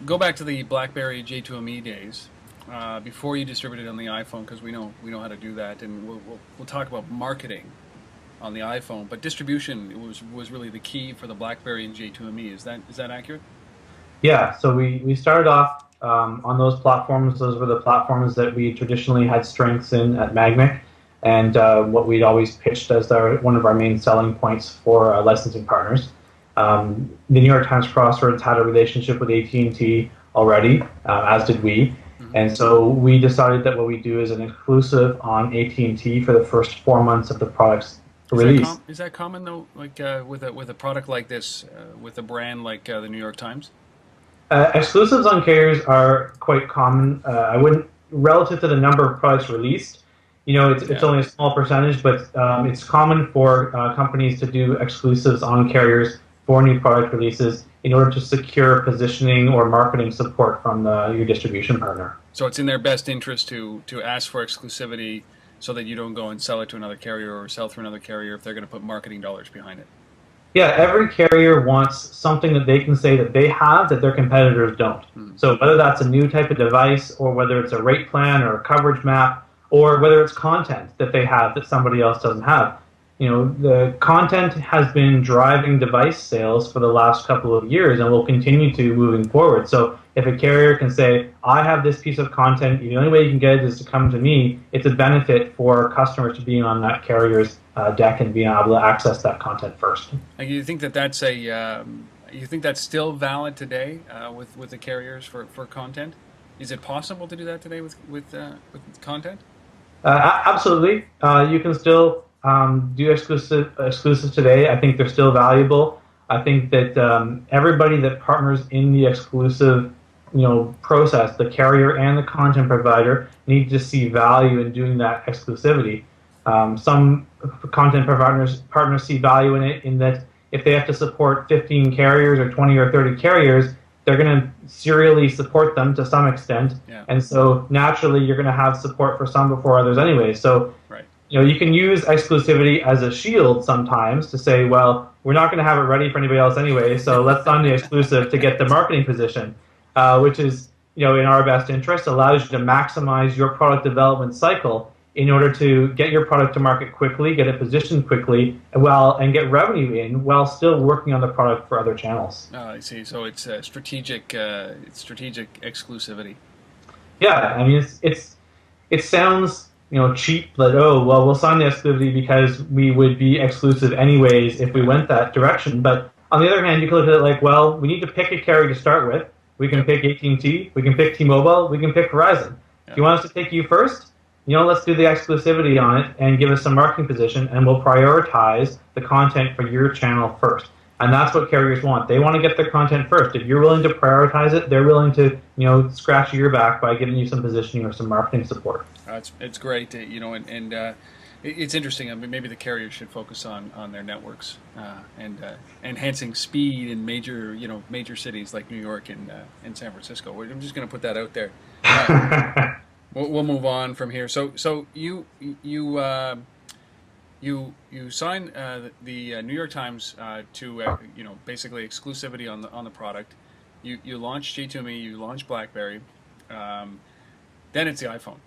go back to the BlackBerry J2ME days, before you distributed on the iPhone, because we know how to do that, and we'll talk about marketing on the iPhone, but distribution was really the key for the BlackBerry and J2ME. Is that accurate? Yeah, so we started off on those platforms. Those were the platforms that we traditionally had strengths in at Magmic, and what we'd always pitched as one of our main selling points for licensing partners. The New York Times Crosswords had a relationship with AT&T already, as did we, Hmm. and so we decided that what we do is an exclusive on AT&T for the first 4 months of the product's release. Is that common though? Like with a product like this, with a brand like the New York Times? Exclusives on carriers are quite common. I wouldn't, relative to the number of products released, it's Yeah. only a small percentage, but it's common for companies to do exclusives on carriers for new product releases in order to secure positioning or marketing support from your distribution partner. So it's in their best interest to ask for exclusivity so that you don't go and sell it to another carrier or sell through another carrier if they're going to put marketing dollars behind it. Yeah, every carrier wants something that they can say that they have that their competitors don't. Hmm. So whether that's a new type of device, or whether it's a rate plan or a coverage map, or whether it's content that they have that somebody else doesn't have. The content has been driving device sales for the last couple of years and will continue to moving forward. So if a carrier can say, I have this piece of content, the only way you can get it is to come to me, it's a benefit for customers to being on that carrier's deck and being able to access that content first. Like, you think that you think that's still valid today, with the carriers for content? Is it possible to do that today with content? Absolutely. You can still do exclusives today. I think they're still valuable. I think that everybody that partners in the exclusive, process, the carrier and the content provider, need to see value in doing that exclusivity. Some content partners see value in it, in that if they have to support 15 carriers or 20 or 30 carriers, they're going to serially support them to some extent, Yeah. and so naturally you're going to have support for some before others anyway. So Right. you can use exclusivity as a shield sometimes to say, well, we're not going to have it ready for anybody else anyway, so let's sign the exclusive to get the marketing position, which is, in our best interest, allows you to maximize your product development cycle in order to get your product to market quickly, get it positioned quickly, and get revenue in while still working on the product for other channels. Oh, I see. So it's strategic exclusivity. Yeah, I mean, it sounds, cheap, like, oh, well, we'll sign the exclusivity because we would be exclusive anyways if we went that direction. But on the other hand, you can look at it like, well, we need to pick a carrier to start with. We can pick AT&T, we can pick T-Mobile, we can pick Verizon. Yeah. If you want us to pick you first, let's do the exclusivity on it and give us some marketing position, and we'll prioritize the content for your channel first. And that's what carriers want. They want to get their content first. If you're willing to prioritize it, they're willing to, scratch your back by giving you some positioning or some marketing support. It's great, it's interesting. I mean, maybe the carriers should focus on their networks, and enhancing speed in major cities like New York and San Francisco. I'm just going to put that out there. We'll move on from here. So you sign the New York Times to basically exclusivity on the product. You launch J2ME, you launch BlackBerry, then it's the iPhone,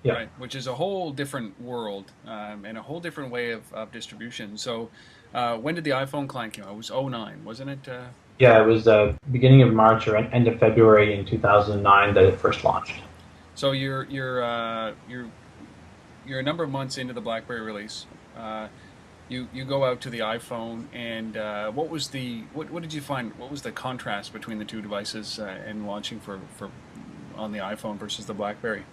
Yeah. right? Which is a whole different world, and a whole different way of distribution. So when did the iPhone client come out? It was '09, wasn't it? Yeah, it was beginning of March or end of February in 2009 that it first launched. So you're a number of months into the BlackBerry release. You go out to the iPhone, and what did you find? What was the contrast between the two devices, and launching for on the iPhone versus the BlackBerry?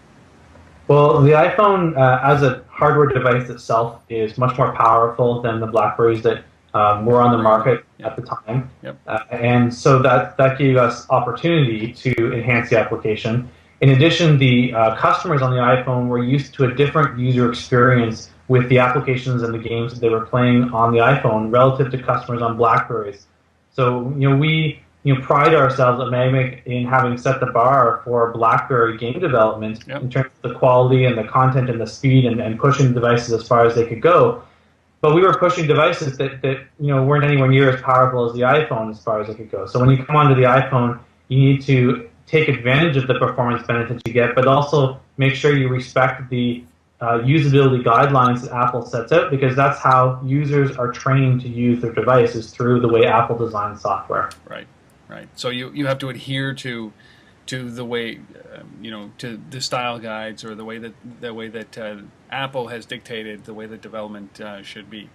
Well, the iPhone as a hardware device itself is much more powerful than the BlackBerries that were on the market at the time. Yep. And so that gave us opportunity to enhance the application. In addition, the customers on the iPhone were used to a different user experience with the applications and the games that they were playing on the iPhone relative to customers on BlackBerries. So, we pride ourselves at Magmic in having set the bar for BlackBerry game development. Yep. In terms of the quality and the content and the speed, and pushing the devices as far as they could go. But we were pushing devices that weren't anywhere near as powerful as the iPhone as far as it could go. So when you come onto the iPhone, you need to take advantage of the performance benefits you get, but also make sure you respect the usability guidelines that Apple sets out, because that's how users are trained to use their devices, through the way Apple designs software. Right, right. So you have to adhere to the way to the style guides, or the way that Apple has dictated the way that development should be.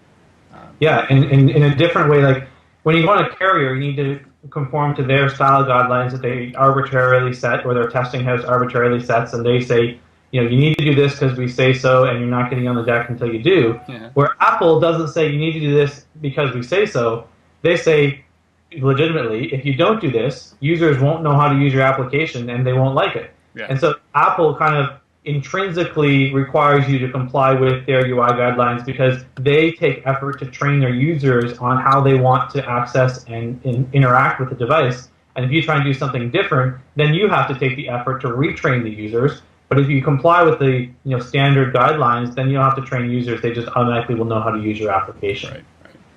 Yeah, and in a different way, like when you go on a carrier, you need to conform to their style guidelines that they arbitrarily set, or their testing house arbitrarily sets, and they say, you need to do this because we say so, and you're not getting on the deck until you do. Yeah. Where Apple doesn't say you need to do this because we say so. They say, legitimately, if you don't do this, users won't know how to use your application and they won't like it. Yeah. And so Apple kind of intrinsically requires you to comply with their UI guidelines, because they take effort to train their users on how they want to access and interact with the device. And if you try and do something different, then you have to take the effort to retrain the users. But if you comply with the standard guidelines, then you don't have to train users. They just automatically will know how to use your application.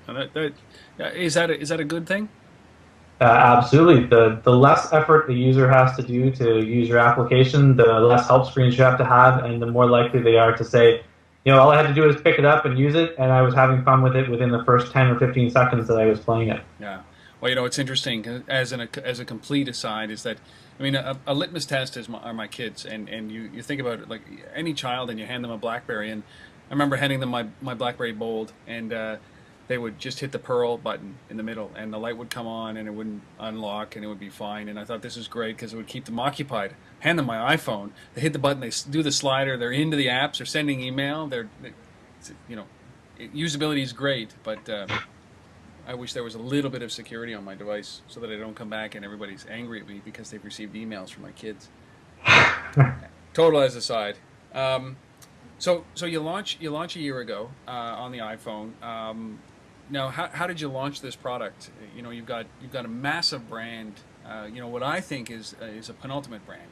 Right, right. And is that a good thing? Absolutely. The less effort the user has to do to use your application, the less help screens you have to have, and the more likely they are to say, all I had to do was pick it up and use it, and I was having fun with it within the first 10 or 15 seconds that I was playing it. Yeah. Well, it's interesting, as a complete aside, is that, I mean, a litmus test are my kids, and you think about it like any child, and you hand them a BlackBerry, and I remember handing them my BlackBerry Bold, and they would just hit the pearl button in the middle, and the light would come on, and it wouldn't unlock, and it would be fine. And I thought this was great because it would keep them occupied. Hand them my iPhone, they hit the button, they do the slider, they're into the apps, they're sending email, usability is great, but I wish there was a little bit of security on my device so that I don't come back and everybody's angry at me because they've received emails from my kids. Total as aside. So you launch a year ago on the iPhone. Now, how did you launch this product? You've got a massive brand. What I think is a penultimate brand.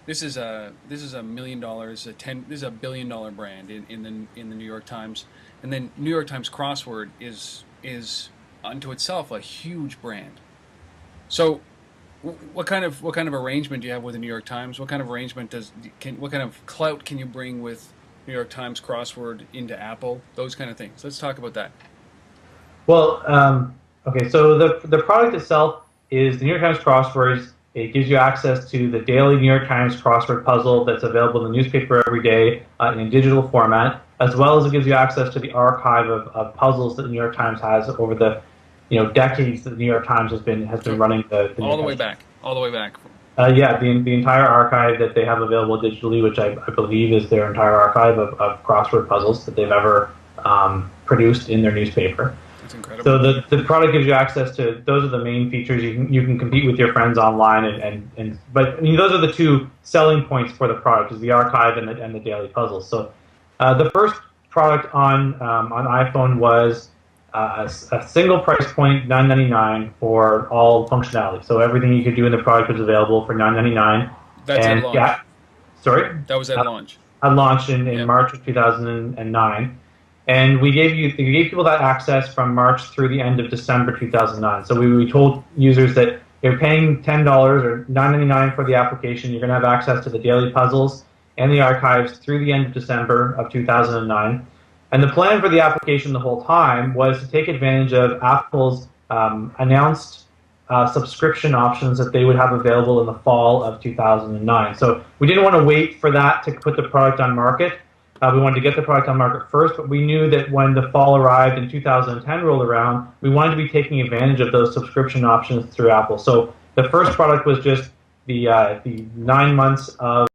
This is $1 million, this is $1 billion brand in the New York Times, and then New York Times Crossword is unto itself a huge brand. So, what kind of arrangement do you have with the New York Times? What kind of arrangement what kind of clout can you bring with New York Times Crossword into Apple? Those kind of things. Let's talk about that. Well, okay. So the product itself is the New York Times Crosswords. It gives you access to the daily New York Times Crossword Puzzle that's available in the newspaper every day in a digital format, as well as it gives you access to the archive of puzzles that the New York Times has over the decades that the New York Times has been running the all the way back. Yeah, the entire archive that they have available digitally, which I believe is their entire archive of crossword puzzles that they've ever produced in their newspaper. That's incredible. So the product gives you access to, those are the main features. You can compete with your friends online, but I mean, those are the two selling points for the product, is the archive and the daily puzzles. So the first product on iPhone was a single price point, $9.99 for all functionality. So everything you could do in the product was available for $9.99. That's at launch. Yeah, sorry? That was at launch. At launch in March of 2009. And we gave people that access from March through the end of December 2009. So we told users that you're paying $10 or $9.99 for the application. You're going to have access to the daily puzzles and the archives through the end of December of 2009. And the plan for the application the whole time was to take advantage of Apple's announced subscription options that they would have available in the fall of 2009. So we didn't want to wait for that to put the product on market. We wanted to get the product on market first, but we knew that when the fall arrived and 2010 rolled around, we wanted to be taking advantage of those subscription options through Apple. So the first product was just the 9 months of